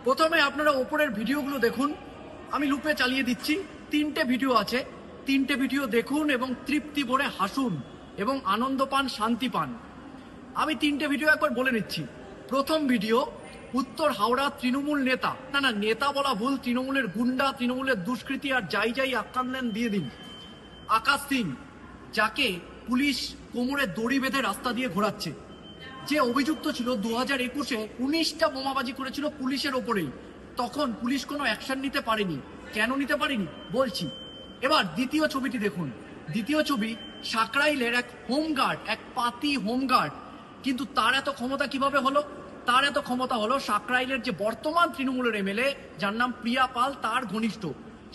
প্রথমে আপনারা ওপরের ভিডিওগুলো দেখুন, আমি লুপে চালিয়ে দিচ্ছি। 3টে ভিডিও আছে, 3টে ভিডিও দেখুন এবং তৃপ্তি ভরে হাসুন এবং আনন্দ পান, শান্তি পান। আমি 3টে ভিডিও একবার বলে নিচ্ছি। প্রথম ভিডিও, উত্তর হাওড়া তৃণমূল নেতা, না নেতা বলা ভুল, তৃণমূলের গুন্ডা, তৃণমূলের দুষ্কৃতী আর যাই আখ্যান দেন দিয়ে দিন, আকাশ সিং, যাকে পুলিশ কোমরে দড়ি বেঁধে রাস্তা দিয়ে ঘোরাচ্ছে। যে অভিযুক্ত ছিল 2021-এ 19টা বোমাবাজি করেছিল পুলিশের ওপরেই। তখন পুলিশ কোনো অ্যাকশন নিতে পারেনি। কেন নিতে পারেনি বলছি। এবার দ্বিতীয় ছবিটি দেখুন। দ্বিতীয় ছবি, সাকরাইলের এক হোমগার্ড, এক পাতি হোমগার্ড, কিন্তু তার এত ক্ষমতা কিভাবে হলো? তার এত ক্ষমতা হলো সাকরাইলের যে বর্তমান তৃণমূলের এমএলএ, যার নাম প্রিয়া পাল, তার ঘনিষ্ঠ।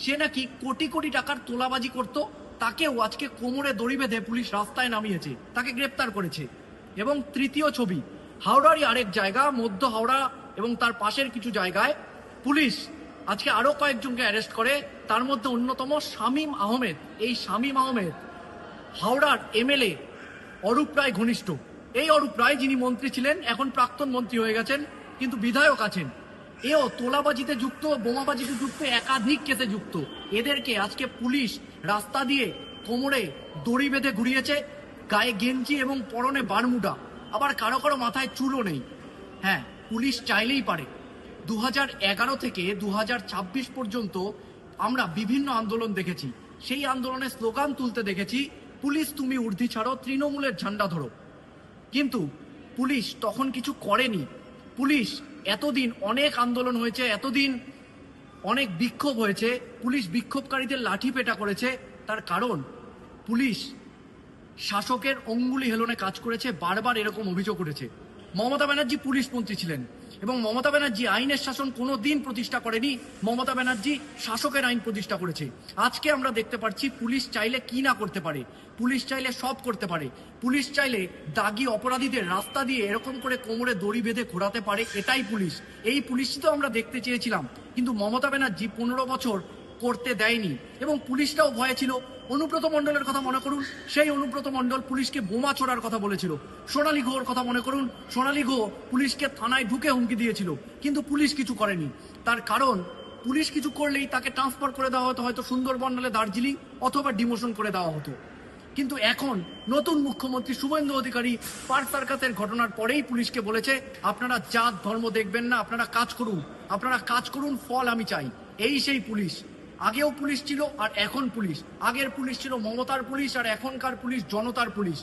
সে নাকি কোটি কোটি টাকার তোলাবাজি করত, তাকেও আজকে কোমরে দড়ি বেঁধে পুলিশ রাস্তায় নামিয়েছে, তাকে গ্রেপ্তার করেছে। এবং তৃতীয় ছবি, হাওড়ারই আরেক জায়গা, মধ্য হাওড়া এবং তার পাশের কিছু জায়গায় পুলিশ আজকে আরো কয়েকজনকে অ্যারেস্ট করে। তার মধ্যে অন্যতম শামীম আহমেদ। এই শামীম আহমেদ হাওড়ার এমএলএ অরূপ রায় ঘনিষ্ঠ। এই অরূপ রায়, যিনি মন্ত্রী ছিলেন, এখন প্রাক্তন মন্ত্রী হয়ে গেছেন, কিন্তু বিধায়ক আছেন। এও তোলাবাজিতে যুক্ত, বোমাবাজিতে যুক্ত, একাধিক কেসে যুক্ত। এদেরকে আজকে পুলিশ রাস্তা দিয়ে কোমরে দড়ি বেঁধে ঘুরিয়েছে, গায়ে গেঞ্জি এবং পরনে বারমুডা, আবার কারো কারো মাথায় চুলও নেই। হ্যাঁ, পুলিশ চাইলেই পারে। 2011 থেকে 2026 পর্যন্ত আমরা বিভিন্ন আন্দোলন দেখেছি। সেই আন্দোলনে স্লোগান তুলতে দেখেছি, পুলিশ তুমি ঊর্ধ্বি ছাড়ো, তৃণমূলের ঝান্ডা ধরো। কিন্তু পুলিশ তখন কিছু করেনি। পুলিশ এতদিন অনেক আন্দোলন হয়েছে, এতদিন অনেক বিক্ষোভ হয়েছে, পুলিশ বিক্ষোভকারীদের লাঠি পেটা করেছে। তার কারণ পুলিশ শাসকের অঙ্গুলি হেলনে কাজ করেছে, বারবার এরকম অভিযোগ উঠেছে। মমতা ব্যানার্জি পুলিশ মন্ত্রী ছিলেন এবং মমতা ব্যানার্জি আইনের শাসন কোনো দিন প্রতিষ্ঠা করেনি। মমতা ব্যানার্জি শাসকের আইন প্রতিষ্ঠা করেছে। আজকে আমরা দেখতে পাচ্ছি পুলিশ চাইলে কি না করতে পারে। পুলিশ চাইলে সব করতে পারে। পুলিশ চাইলে দাগি অপরাধীদের রাস্তা দিয়ে এরকম করে কোমরে দড়ি বেঁধে ঘোরাতে পারে। এটাই পুলিশ। এই পুলিশই তো আমরা দেখতে চেয়েছিলাম, কিন্তু মমতা ব্যানার্জি 15 বছর করতে দেয়নি। এবং পুলিশটাও ভয়ে ছিল। অনুব্রত মণ্ডলের কথা মনে করুন, সেই অনুব্রত মণ্ডল পুলিশকে বোমা ছোড়ার কথা বলেছিল। সোনালী গুহর কথা মনে করুন, সোনালী গুহ পুলিশকে থানায় ঢুকে হুমকি দিয়েছিল, কিন্তু পুলিশ কিছু করেনি। তার কারণ পুলিশ কিছু করলেই তাকে ট্রান্সফার করে দেওয়া হতো, হয়তো সুন্দরবন নালে দার্জিলিং, অথবা ডিমোশন করে দেওয়া হতো। কিন্তু এখন নতুন মুখ্যমন্ত্রী শুভেন্দু অধিকারী পার্ক সার্কাসের ঘটনার পরেই পুলিশকে বলেছে, আপনারা জাত ধর্ম দেখবেন না, আপনারা কাজ করুন, আপনারা কাজ করুন, ফল আমি চাই। এই সেই পুলিশ। আগেও পুলিশ ছিল আর এখন পুলিশ। আগের পুলিশ ছিল মমতার পুলিশ আর এখনকার পুলিশ জনতার পুলিশ।